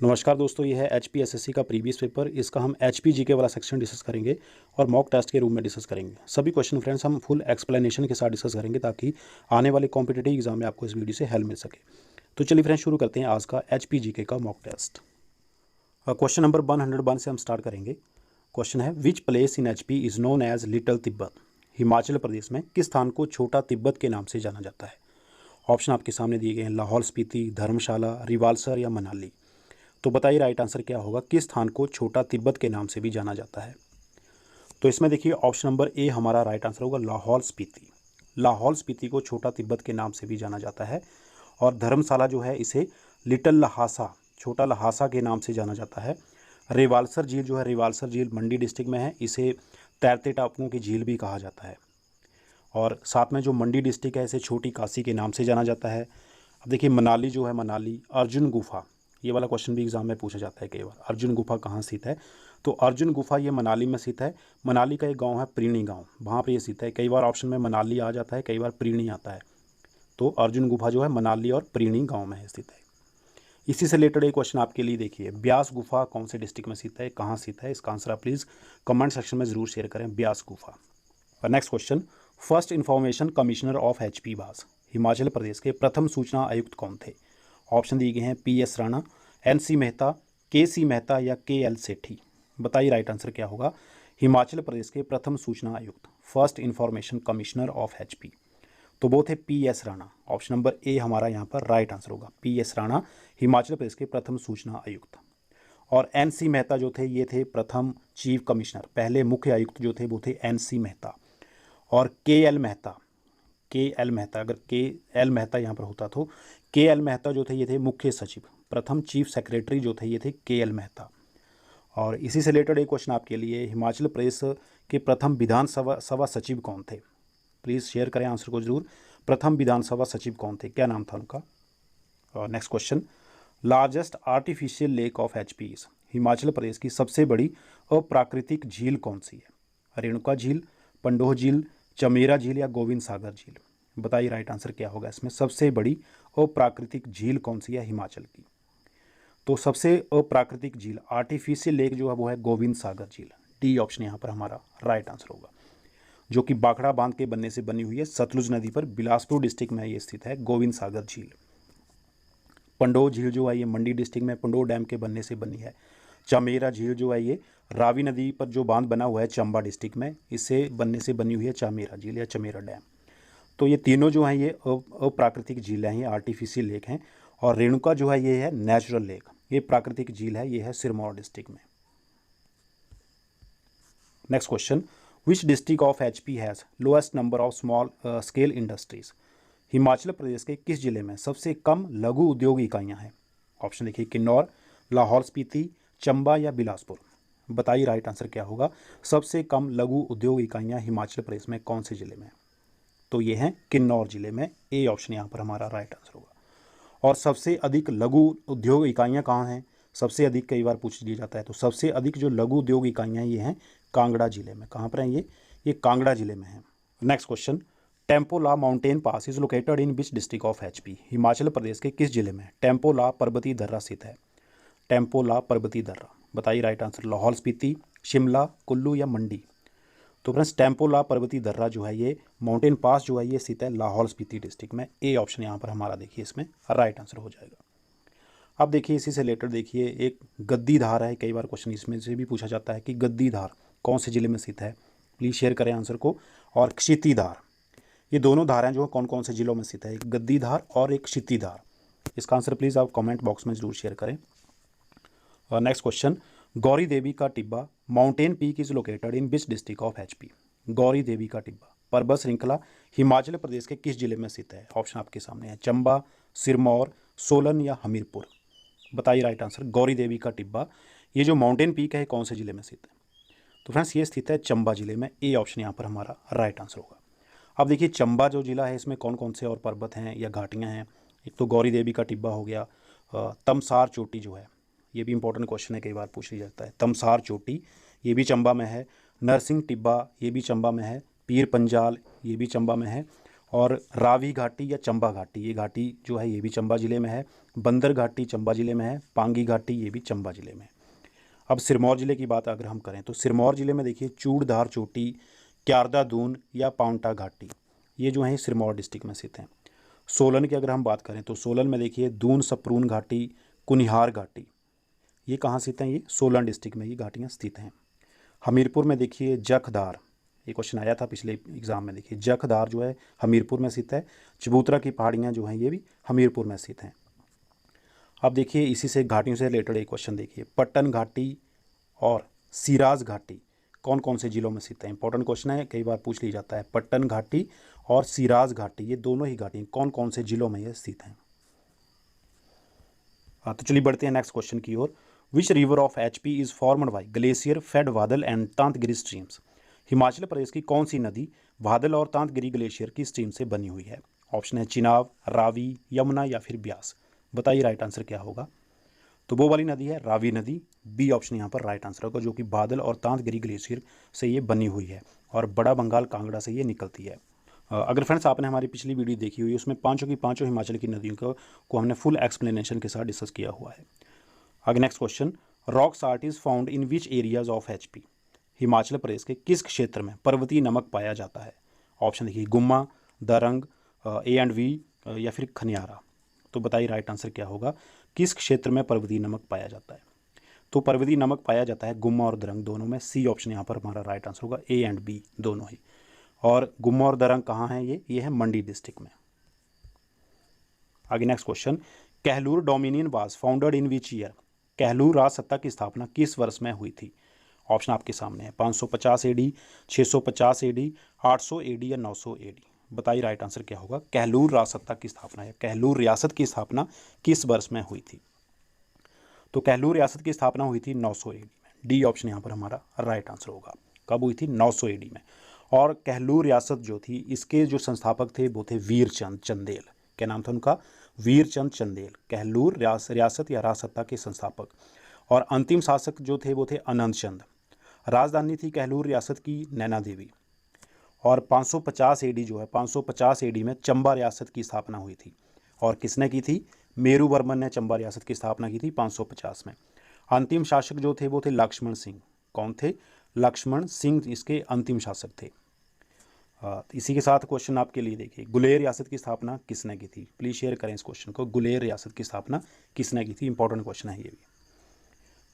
नमस्कार दोस्तों, ये है hpssc का प्रीवियस पेपर। इसका हम hpgk वाला सेक्शन डिस्कस करेंगे और मॉक टेस्ट के रूप में डिस्कस करेंगे। सभी क्वेश्चन फ्रेंड्स हम फुल एक्सप्लेनेशन के साथ डिस्कस करेंगे ताकि आने वाले कॉम्पिटिटिव एग्जाम में आपको इस वीडियो से हेल्प मिल सके। तो चलिए फ्रेंड्स शुरू करते हैं आज का hpgk का मॉक टेस्ट। क्वेश्चन नंबर 101 से हम स्टार्ट करेंगे। क्वेश्चन है, which place in HP is known as little Tibet. Himachal Pradesh में किस स्थान को छोटा तिब्बत के नाम से जाना जाता है। ऑप्शन आपके सामने दिए गए हैं, लाहौल स्पीति, धर्मशाला, रिवाल्सर या मनाली। तो बताइए राइट आंसर क्या होगा, किस स्थान को छोटा तिब्बत के नाम से भी जाना जाता है। तो इसमें देखिए ऑप्शन नंबर ए हमारा राइट आंसर होगा, लाहौल स्पीति। लाहौल स्पीति को छोटा तिब्बत के नाम से भी जाना जाता है। और धर्मशाला जो है इसे लिटिल लहासा, छोटा लहासा के नाम से जाना जाता है। रिवाल्सर झील जो है, रिवाल्सर झील मंडी डिस्ट्रिक्ट में है, इसे तैरते टापुओं की झील भी कहा जाता है। और साथ में जो मंडी डिस्ट्रिक्ट है इसे छोटी काशी के नाम से जाना जाता है। अब देखिए मनाली जो है, मनाली अर्जुन गुफा, ये वाला क्वेश्चन भी एग्जाम में पूछा जाता है कई बार, अर्जुन गुफा कहाँ स्थित है। तो अर्जुन गुफा ये मनाली में स्थित है। मनाली का एक गांव है प्रीणी गांव, वहाँ पे ये स्थित है। कई बार ऑप्शन में मनाली आ जाता है, कई बार प्रीणी आता है। तो अर्जुन गुफा जो है मनाली और प्रीणी गाँव में स्थित है। इसी से रिलेटेड एक क्वेश्चन आपके लिए देखिए, ब्यास गुफा कौन से डिस्ट्रिक्ट में स्थित है, कहाँ स्थित है। इसका आंसर आप प्लीज़ कमेंट सेक्शन में ज़रूर शेयर करें, ब्यास गुफा। और next question, first information commissioner of HP बास, हिमाचल प्रदेश के प्रथम सूचना आयुक्त कौन थे। ऑप्शन दिए गए हैं, PS Rana, NC Mehta, KC Mehta या KL सेठी। बताइए राइट आंसर क्या होगा। हिमाचल प्रदेश के प्रथम सूचना आयुक्त, first information commissioner of HP, तो वो थे PS Rana. Option number A हमारा यहाँ पर राइट आंसर होगा, PS राणा हिमाचल प्रदेश के प्रथम सूचना आयुक्त। और NC मेहता जो थे ये थे प्रथम चीफ कमिश्नर, पहले मुख्य आयुक्त जो थे वो थे NC मेहता। और KL मेहता, अगर KL मेहता यहाँ पर होता तो KL मेहता जो थे ये थे मुख्य सचिव, प्रथम चीफ सेक्रेटरी जो थे ये थे KL मेहता। और इसी से रिलेटेड एक क्वेश्चन आपके लिए, हिमाचल प्रदेश के प्रथम विधानसभा सचिव कौन थे। प्लीज़ शेयर करें आंसर को ज़रूर। प्रथम विधानसभा सचिव कौन थे, क्या नाम था उनका। और next question, largest artificial lake of HP is, Himachal Pradesh की सबसे बड़ी अप्राकृतिक झील कौन सी है। रेणुका झील, पंडोह झील, चमेरा झील या गोविंद सागर झील। बताइए राइट आंसर क्या होगा इसमें, सबसे बड़ी अप्राकृतिक झील कौन सी है हिमाचल की। तो सबसे अप्राकृतिक झील, आर्टिफिशियल लेक जो है वो है गोविंद सागर झील। डी ऑप्शन यहाँ पर हमारा राइट आंसर होगा, जो कि बाखड़ा बांध के बनने से बनी हुई है, सतलुज नदी पर, बिलासपुर डिस्ट्रिक्ट में ये स्थित है गोविंद सागर झील। पंडोह झील जो है ये मंडी डिस्ट्रिक्ट में पंडोह डैम के बनने से बनी है। चमेरा झील जो है ये रावी नदी पर जो बांध बना हुआ है चंबा डिस्ट्रिक्ट में, इससे बनने से बनी हुई है चमेरा झील या चमेरा डैम। तो ये तीनों जो हैं ये अप्राकृतिक झील हैं, ये आर्टिफिशियल लेक हैं। और रेणुका जो है ये है नेचुरल लेक, ये प्राकृतिक झील है, ये है सिरमौर डिस्ट्रिक्ट में। Next question, which district of HP has lowest number of small scale industries, Himachal Pradesh के किस जिले में सबसे कम लघु उद्योग इकाइयाँ हैं। ऑप्शन देखिए, किन्नौर, लाहौल स्पीति, चंबा या बिलासपुर। बताइए राइट आंसर क्या होगा, सबसे कम लघु उद्योग इकाइयाँ हिमाचल प्रदेश में कौन से जिले में। तो ये हैं किन्नौर जिले में, ए ऑप्शन यहाँ पर हमारा राइट आंसर होगा। और सबसे अधिक लघु उद्योग इकाइयाँ कहाँ हैं, सबसे अधिक कई बार पूछ लिया जाता है। तो सबसे अधिक जो लघु उद्योग इकाइयाँ ये हैं कांगड़ा जिले में। कहाँ पर हैं ये कांगड़ा जिले में है। नेक्स्ट क्वेश्चन, टेम्पोला mountain pass is located in which district of HP, Himachal Pradesh के किस जिले में टेम्पोला पर्वतीय दर्रा स्थित है। टेम्पोला पर्वतीय दर्रा, बताइए राइट आंसर, लाहौल स्पीति, शिमला, कुल्लू या मंडी। तो फ्रेंड्स टेम्पोला पर्वतीय दर्रा जो है ये माउंटेन पास जो है ये स्थित है लाहौल स्पीति डिस्ट्रिक्ट में। ए ऑप्शन यहाँ पर हमारा देखिए इसमें राइट आंसर हो जाएगा। अब देखिए इसी से रिलेटेड देखिए एक गद्दी धार है, कई बार क्वेश्चन इसमें से भी पूछा जाता है कि गद्दी धार कौन से जिले में स्थित है। प्लीज़ शेयर करें आंसर को। और क्षिति धार, ये दोनों धाराएं जो कौन कौन से जिलों में स्थित है, एक गद्दी धार और एक क्षिति धार। इसका आंसर प्लीज़ आप कमेंट बॉक्स में ज़रूर शेयर करें। और नेक्स्ट क्वेश्चन, गौरी देवी का Tibba mountain peak is located in which district of HP, Gauri Devi का टिब्बा पर्वत श्रृंखला हिमाचल प्रदेश के किस जिले में स्थित है। ऑप्शन आपके सामने है, चंबा, सिरमौर, सोलन या हमीरपुर। बताइए राइट आंसर, गौरी देवी का टिब्बा ये जो माउंटेन पीक है कौन से जिले में स्थित है। तो फ्रेंड्स ये स्थित है चंबा जिले में। ए ऑप्शन यहाँ पर हमारा राइट आंसर होगा। अब देखिए चंबा जो जिला है इसमें कौन कौन से और पर्वत हैं या घाटियाँ हैं। एक तो गौरी देवी का टिब्बा हो गया, तमसार चोटी जो है ये भी इंपॉर्टेंट क्वेश्चन है, कई बार पूछ लिया जाता है। तमसार चोटी ये भी चंबा में है, नरसिंह टिब्बा ये भी चंबा में है, पीर पंजाल ये भी चंबा में है, और रावी घाटी या चंबा घाटी, ये घाटी जो है ये भी चंबा ज़िले में है। बंदर घाटी चंबा ज़िले में है। पांगी घाटी ये भी चंबा ज़िले में है। अब सिरमौर ज़िले की बात अगर हम करें तो सिरमौर ज़िले में देखिए चूड़धार चोटी, क्यारदा दून या पाउंटा घाटी, ये जो है सिरमौर डिस्ट्रिक्ट में स्थित हैं। सोलन की अगर हम बात करें तो सोलन में देखिए दून सप्रून घाटी, कुनिहार घाटी, ये कहाँ स्थित हैं? ये सोलन डिस्ट्रिक्ट में ये घाटियाँ स्थित हैं। हमीरपुर में देखिए जखदार, ये क्वेश्चन आया था पिछले एग्जाम में, देखिए जखदार जो है हमीरपुर में स्थित है। चबूतरा की पहाड़ियाँ जो हैं ये भी हमीरपुर में स्थित हैं। अब देखिए इसी से घाटियों से रिलेटेड एक क्वेश्चन देखिए, पट्टन घाटी और सिराज घाटी कौन कौन से जिलों में स्थित है? इंपॉर्टेंट क्वेश्चन है, कई बार पूछ लिया जाता है। पट्टन घाटी और सिराज घाटी ये दोनों ही घाटी कौन कौन से जिलों में ये स्थित हैं? तो चलिए बढ़ते हैं नेक्स्ट क्वेश्चन की ओर। Which river of HP is formed by glacier fed Wadal and Tantgiri streams? Himachal Pradesh की कौन सी नदी वादल और तांतगिरी ग्लेशियर की स्ट्रीम से बनी हुई है? ऑप्शन है चिनाब, रावी, यमुना या फिर ब्यास। बताइए राइट आंसर क्या होगा? तो वो वाली नदी है रावी नदी, बी ऑप्शन यहाँ पर राइट आंसर होगा, जो कि बादल और तांतगिरी ग्लेशियर से ये बनी हुई है और बड़ा बंगाल कांगड़ा से ये निकलती है। अगर फ्रेंड्स आपने हमारी पिछली वीडियो देखी हुई है उसमें पांचों की पांचों हिमाचल की नदियों को हमने फुल एक्सप्लेनेशन के साथ डिस्कस किया हुआ है। आगे next question, rock salt is found in which areas of HP? Himachal Pradesh के किस क्षेत्र में पर्वतीय नमक पाया जाता है? ऑप्शन देखिए गुम्मा, दरंग, A&V या फिर खनियारा। तो बताइए राइट आंसर क्या होगा? किस क्षेत्र में पर्वतीय नमक पाया जाता है? तो पर्वतीय नमक पाया जाता है गुम्मा और दरंग दोनों में, सी ऑप्शन यहाँ पर हमारा राइट आंसर होगा, A&B दोनों ही। और गुम्मा और दरंग कहाँ है? ये है मंडी डिस्ट्रिक्ट में। आगे next question, Kahlur dominion was founded in which year? Kahlur राज सत्ता की स्थापना किस वर्ष में हुई थी? ऑप्शन आपके सामने है, 550 AD, 650 AD, 800 AD या 900 AD। बताइए राइट आंसर क्या होगा? कहलूर राज सत्ता की स्थापना है, कहलूर रियासत की स्थापना किस वर्ष में हुई थी? तो कहलूर रियासत की स्थापना हुई थी 900 AD में, डी ऑप्शन यहाँ पर हमारा राइट आंसर होगा। कब हुई थी? 900 AD में। और कहलूर रियासत जो थी इसके जो संस्थापक थे वो थे वीरचंद चंदेल। क्या नाम था उनका? वीरचंद चंदेल, कहलूर रियासत या राज सत्ता के संस्थापक। और अंतिम शासक जो थे वो थे अनंत चंद। राजधानी थी कहलूर रियासत की नैना देवी। और 550 AD जो है 550 AD में चंबा रियासत की स्थापना हुई थी। और किसने की थी? मेरू वर्मन ने चंबा रियासत की स्थापना की थी 550 में। अंतिम शासक जो थे वो थे लक्ष्मण सिंह। कौन थे? लक्ष्मण सिंह इसके अंतिम शासक थे। इसी के साथ क्वेश्चन आपके लिए देखिए, गुलेर रियासत की स्थापना किसने की थी? प्लीज़ शेयर करें इस क्वेश्चन को, गुलेर रियासत की स्थापना किसने की थी? इंपॉर्टेंट क्वेश्चन है ये भी।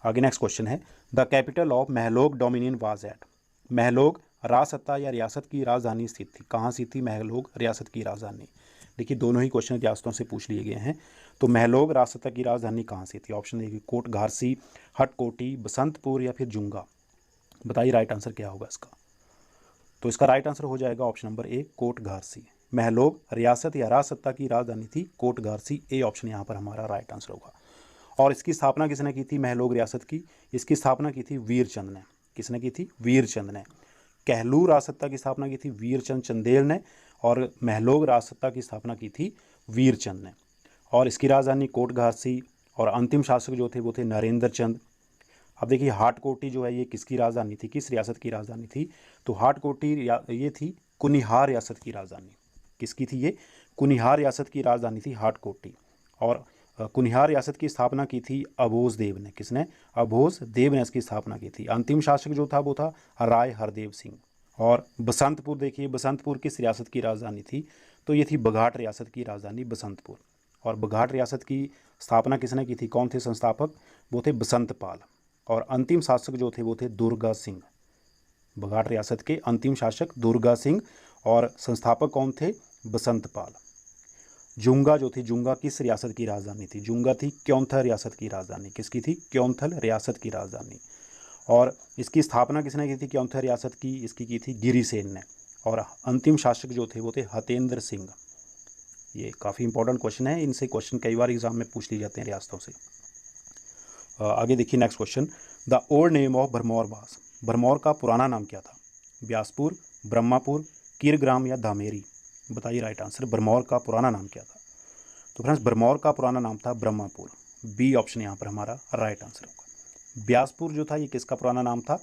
आगे नेक्स्ट क्वेश्चन है, the capital of Mahlog dominion was at? Mahlog राज सत्ता या रियासत की राजधानी स्थित थी, कहाँ स्थित थी महलोग रियासत की राजधानी? देखिए दोनों ही क्वेश्चन रियासतों से पूछ लिए गए हैं। तो महलोग राज सत्ता की राजधानी कहाँ से थी? ऑप्शन देखिए कोटघारसी, हटकोटी, बसंतपुर या फिर जुंगा। बताइए राइट आंसर क्या होगा इसका? तो इसका राइट आंसर हो जाएगा ऑप्शन नंबर ए, कोटघारसी। महलोग रियासत या राज सत्ता की राजधानी थी कोटघारसी, ए ऑप्शन यहाँ पर हमारा राइट आंसर होगा। और इसकी स्थापना किसने की थी महलोग रियासत की? इसकी स्थापना की थी वीरचंद ने। किसने की थी? वीरचंद ने। कहलूर राज सत्ता की स्थापना की थी वीरचंद चंदेल ने, और महलोग राज सत्ता की स्थापना की थी वीरचंद ने। और इसकी राजधानी कोटघारसी, और अंतिम शासक जो थे वो थे नरेंद्र चंद। अब देखिए हाटकोटी जो है ये किसकी राजधानी थी, किस रियासत की राजधानी थी? तो हाटकोटी ये थी कुनिहार रियासत की राजधानी। किसकी थी ये? कुनिहार रियासत की राजधानी थी हाटकोटी। और कुनिहार रियासत की स्थापना की थी अभोज देव ने। किसने? अभोज देव ने इसकी स्थापना की थी। अंतिम शासक जो था वो था राय हरदेव सिंह। और बसंतपुर देखिए, बसंतपुर किस रियासत की राजधानी थी? तो ये थी बघाट रियासत की राजधानी बसंतपुर। और बघाट रियासत की स्थापना किसने की थी? कौन थे संस्थापक? वो थे बसंतपाल। और अंतिम शासक जो थे वो थे दुर्गा सिंह। बघाट रियासत के अंतिम शासक दुर्गा सिंह, और संस्थापक कौन थे? बसंतपाल। जुंगा जो थी, जुंगा किस रियासत की राजधानी थी? जुंगा थी क्योंथल रियासत की राजधानी। किसकी थी? क्योंथल रियासत की राजधानी। और इसकी स्थापना किसने की थी क्योंथल रियासत की? इसकी की थी गिरिसेन ने। और अंतिम शासक जो थे वो थे हतेंद्र सिंह। ये काफ़ी इंपॉर्टेंट क्वेश्चन है, इनसे क्वेश्चन कई बार एग्जाम में पूछ लिए जाते हैं रियासतों से। आगे देखिए next question, the old name of Bharmour was? Bharmour का पुराना नाम क्या था? ब्यासपुर, ब्रह्मापुर, कीरग्राम या धामेरी? बताइए राइट आंसर, भरमौर का पुराना नाम क्या था? तो फ्रेंड्स भरमौर का पुराना नाम था ब्रह्मापुर, बी ऑप्शन यहाँ पर हमारा राइट आंसर होगा। ब्यासपुर जो था ये किसका पुराना नाम था?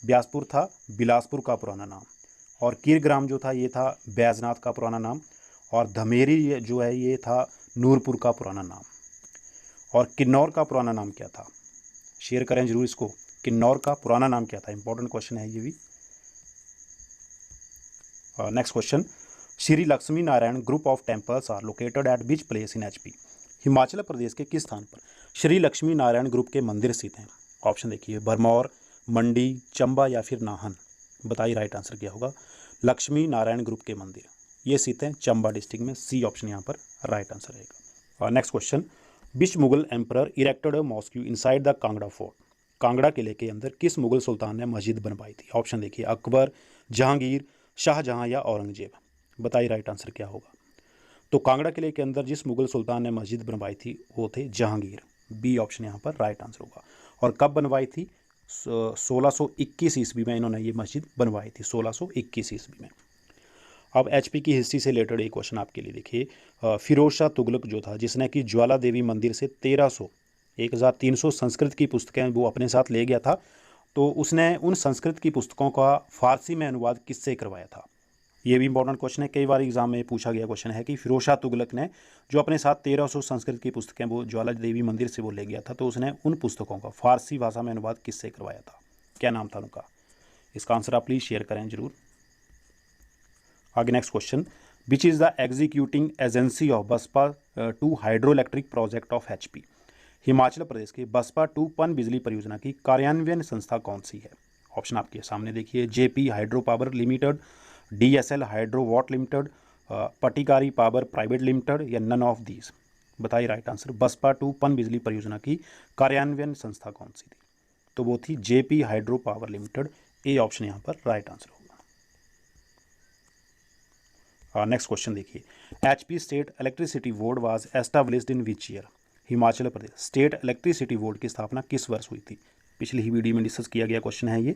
ब्यासपुर था बिलासपुर का पुराना नाम। और कीरग्राम जो था ये था बैजनाथ का पुराना नाम, और धमेरी जो है ये था नूरपुर का पुराना नाम। और किन्नौर का पुराना नाम क्या था? शेयर करें जरूर इसको। किन्नौर का पुराना नाम क्या था? इंपॉर्टेंट क्वेश्चन है ये भी। Next question, Shri Lakshmi Narayan group of temples are located at which place in HP? Himachal Pradesh के किस स्थान पर श्री लक्ष्मी नारायण ग्रुप के मंदिर स्थित हैं? ऑप्शन देखिए, भरमौर, मंडी, चंबा या फिर नाहन। बताइए राइट आंसर क्या होगा। लक्ष्मी नारायण ग्रुप के मंदिर ये स्थित हैं चंबा डिस्ट्रिक्ट में। सी ऑप्शन यहाँ पर राइट आंसर रहेगा। Next question, which Mughal emperor erected a mosque inside the Kangra fort? Kangra किले के अंदर किस मुगल सुल्तान ने मस्जिद बनवाई थी? ऑप्शन देखिए, अकबर, जहांगीर, शाहजहां या औरंगजेब। बताइए राइट आंसर क्या होगा। तो कांगड़ा किले के अंदर जिस मुगल सुल्तान ने मस्जिद बनवाई थी वो थे जहांगीर। बी ऑप्शन यहाँ पर राइट आंसर होगा। और कब बनवाई थी? 1621 ईस्वी में इन्होंने ये मस्जिद बनवाई थी, 1621 ईस्वी में। अब HP की हिस्ट्री से रिलेटेड एक क्वेश्चन आपके लिए देखिए, फिरोज शाह तुगलक जो था जिसने कि ज्वाला देवी मंदिर से 1300 संस्कृत की पुस्तकें वो अपने साथ ले गया था, तो उसने उन संस्कृत की पुस्तकों का फारसी में अनुवाद किससे करवाया था? ये भी इंपॉर्टेंट क्वेश्चन है, कई बार एग्जाम में पूछा गया क्वेश्चन है कि फिरोज शाह तुगलक ने जो अपने साथ 1300 संस्कृत की पुस्तकें वो ज्वाला देवी मंदिर से वो ले गया था, तो उसने उन पुस्तकों का फारसी भाषा में अनुवाद किससे करवाया था? क्या नाम था उनका? इसका आंसर आप प्लीज़ शेयर करें जरूर। आगे next question, which is the executing agency of Baspa 2 hydro electric project of HP? Himachal Pradesh के बसपा 2 पन बिजली परियोजना की कार्यान्वयन संस्था कौन सी है? ऑप्शन आपके सामने देखिए, JP hydro power limited, DSL hydro watt limited, Patikari power private limited या नन ऑफ दीज। बताइए राइट आंसर। बसपा 2 पन बिजली परियोजना की कार्यान्वयन संस्था कौन सी थी? तो वो थी JP hydro power limited. A option यहाँ पर राइट आंसर होगा। नेक्स्ट क्वेश्चन देखिए, HP state electricity board was established in which year? Himachal Pradesh state electricity board की स्थापना किस वर्ष हुई थी? पिछली ही वीडियो में डिस्कस किया गया क्वेश्चन है ये।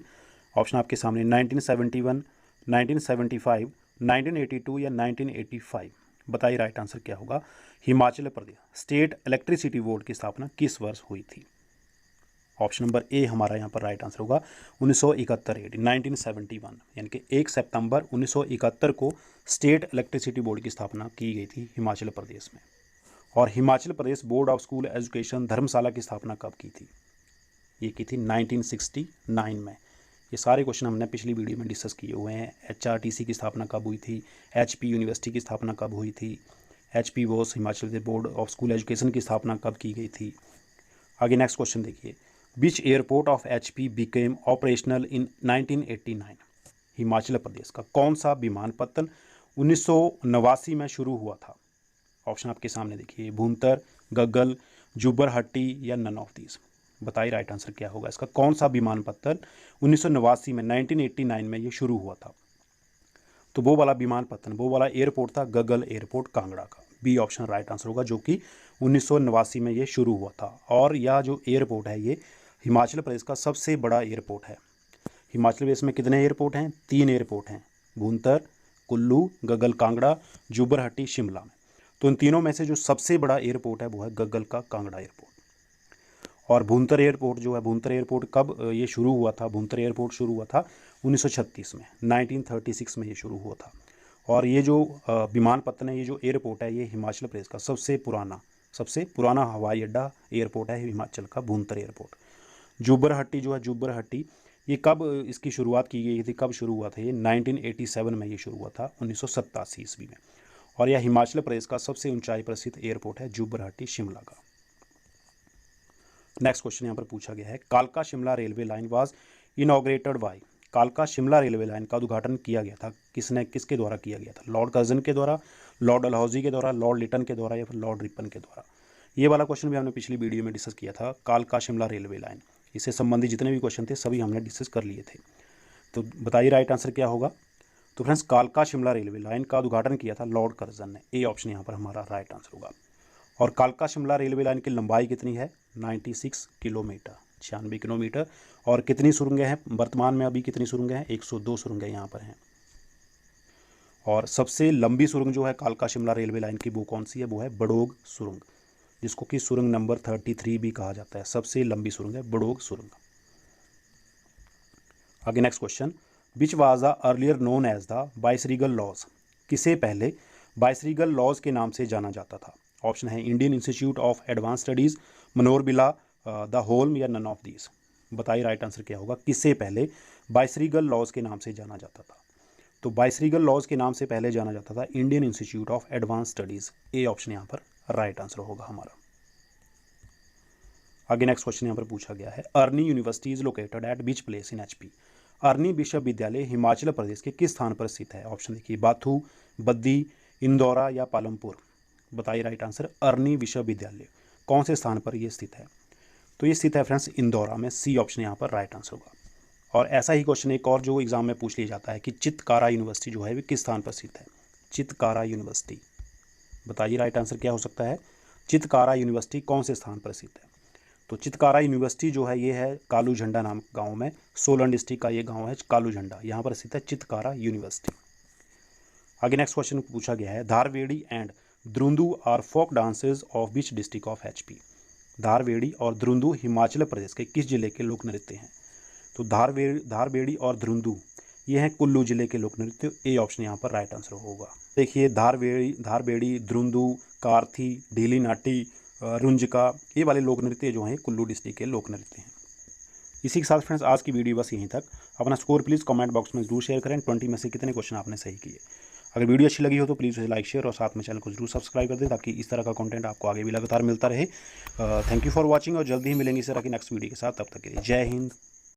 ऑप्शन आपके सामने 1971, 1975, 1982 या 1985। बताइए राइट आंसर क्या होगा। Himachal Pradesh state electricity board की स्थापना किस वर्ष हुई थी? ऑप्शन नंबर ए हमारा यहाँ पर राइट आंसर होगा 1971 1971, यानी कि 1 सितंबर 1971 को स्टेट इलेक्ट्रिसिटी बोर्ड की स्थापना की गई थी हिमाचल प्रदेश में। और Himachal Pradesh board of school education धर्मशाला की स्थापना कब की थी? ये की थी 1969 में। ये सारे क्वेश्चन हमने पिछली वीडियो में डिस्कस किए हुए हैं। HRTC की स्थापना कब हुई थी, HP यूनिवर्सिटी की स्थापना कब हुई थी, HP Bose Himachal Pradesh board of school education की स्थापना कब की गई थी। आगे नेक्स्ट क्वेश्चन देखिए, which airport of HP became operational in 1989? Himachal Pradesh का कौन सा विमानपत्तन 1989 में शुरू हुआ था? ऑप्शन आपके सामने देखिए, भूंतर, गग्गल, जुब्बरहट्टी या नन ऑफ दीज। बताइए राइट आंसर क्या होगा। इसका कौन सा विमानपत्तन 1989 में 1989 में ये शुरू हुआ था? तो वो वाला विमानपत्तन, वो वाला एयरपोर्ट था गग्गल एयरपोर्ट कांगड़ा का। बी ऑप्शन राइट आंसर होगा, जो कि 1989 में ये शुरू हुआ था। और यह जो एयरपोर्ट है ये हिमाचल प्रदेश का सबसे बड़ा एयरपोर्ट है। हिमाचल प्रदेश में कितने एयरपोर्ट हैं? 3 एयरपोर्ट हैं, भूंतर, कुल्लू, गग्गल कांगड़ा, जुब्बरहट्टी शिमला में। तो इन तीनों में से जो सबसे बड़ा एयरपोर्ट है वो है गग्गल का कांगड़ा एयरपोर्ट। और भूंतर एयरपोर्ट जो है, भूंतर एयरपोर्ट कब ये शुरू हुआ था? भूंतर एयरपोर्ट शुरू हुआ था 1936 में, 1936 में ये शुरू हुआ था। और ये जो विमानपत्तन है, ये जो एयरपोर्ट है, ये हिमाचल प्रदेश का सबसे पुराना हवाई अड्डा एयरपोर्ट है हिमाचल का, भूंतर एयरपोर्ट। जुब्बरहट्टी जो है, जुब्बरहट्टी ये कब इसकी शुरुआत की गई थी, कब शुरू हुआ था? ये 1987 में ये शुरू हुआ था, 1987 ईस्वी में। और यह हिमाचल प्रदेश का सबसे ऊंचाई प्रसिद्ध एयरपोर्ट है जुब्बरहट्टी शिमला का। नेक्स्ट क्वेश्चन यहाँ पर पूछा गया है, कालका Shimla railway line was inaugurated bye? कालका शिमला रेलवे लाइन का उद्घाटन किया गया था किसके द्वारा किया गया था? लॉर्ड कर्जन के द्वारा, लॉर्ड डलहौजी के द्वारा, लॉर्ड लिटन के द्वारा या फिर लॉर्ड रिपन के द्वारा? ये वाला क्वेश्चन भी हमने पिछली वीडियो में डिस्कस किया था, कालका शिमला रेलवे लाइन। इससे संबंधित जितने भी क्वेश्चन थे सभी हमने डिस्कस कर लिए थे। तो बताइए राइट आंसर क्या होगा। तो फ्रेंड्स, कालका शिमला रेलवे लाइन का उद्घाटन किया था लॉर्ड कर्जन ने। ए ऑप्शन यहाँ पर हमारा राइट आंसर होगा। और कालका शिमला रेलवे लाइन की लंबाई कितनी है? 96 किलोमीटर, 96 किलोमीटर। और कितनी सुरंगें हैं वर्तमान में? अभी कितनी सुरंगें हैं? 102 सुरंगें यहाँ पर हैं। और सबसे लंबी सुरंग जो है कालका शिमला रेलवे लाइन की वो कौन सी है? वो है बड़ोग सुरंग, जिसको कि सुरंग नंबर 33 भी कहा जाता है। सबसे लंबी सुरंग है बड़ोग सुरंग। आगे next question, which was the earlier known as the viceregal lodge, किसे पहले वाइसरीगल लॉज के नाम से जाना जाता था। ऑप्शन है Indian institute of advance studies, Manorville, the Holm या नन ऑफ दीज। बताइए राइट आंसर क्या होगा, किससे पहले वाइसरीगल लॉज के नाम से जाना जाता था। तो वाइसरीगल लॉज के नाम से पहले जाना जाता था Indian institute of advance studies. A option यहाँ पर राइट आंसर होगा हमारा। आगे नेक्स्ट क्वेश्चन यहाँ पर पूछा गया है, Arni university is located at which place in HP। Arni विश्वविद्यालय हिमाचल प्रदेश के किस स्थान पर स्थित है। ऑप्शन देखिए, बाथू, बद्दी, इंदौरा या पालमपुर। बताइए राइट आंसर, अर्नी विश्वविद्यालय कौन से स्थान पर ये स्थित है। तो ये स्थित है फ्रेंड्स इंदौरा में। सी ऑप्शन यहाँ पर राइट आंसर होगा। और ऐसा ही क्वेश्चन एक और जो एग्जाम में पूछ लिया जाता है कि चितकारा यूनिवर्सिटी जो है वो किस स्थान पर स्थित है। चितकारा यूनिवर्सिटी, बताइए राइट आंसर क्या हो सकता है। चितकारा यूनिवर्सिटी कौन से स्थान पर स्थित है। तो चितकारा यूनिवर्सिटी जो है ये है कालू झंडा नाम गांव में, सोलन डिस्ट्रिक्ट का ये गांव है कालू झंडा, यहाँ पर स्थित है चितकारा यूनिवर्सिटी। आगे नेक्स्ट क्वेश्चन पूछा गया है, Dharvedi and Drundu are folk dances of which district of HP। Dharvedi और द्रुंदू हिमाचल प्रदेश के किस जिले के लोक नृत्य हैं। तो धारवेड़ी और द्रुंदू ये हैं कुल्लू जिले के लोक नृत्य। ए ऑप्शन यहाँ पर राइट आंसर होगा। देखिए धारवेड़ी, द्रुंदू, कार्थी, ढीली नाटी, रुंजका, ये वाले लोक नृत्य जो हैं कुल्लू डिस्ट्रिक्ट के लोक नृत्य हैं। इसी के साथ फ्रेंड्स आज की वीडियो बस यहीं तक। अपना स्कोर प्लीज़ कमेंट बॉक्स में जरूर शेयर करें, 20 में से कितने क्वेश्चन आपने सही किए। अगर वीडियो अच्छी लगी हो तो प्लीज़ उसे लाइक, शेयर और साथ में चैनल को जरूर सब्सक्राइब कर दें ताकि इस तरह का कंटेंट आपको आगे भी लगातार मिलता रहे। थैंक यू फॉर वॉचिंग और जल्दी ही मिलेंगे इस तरह की नेक्स्ट वीडियो के साथ। तब तक के लिए जय हिंद,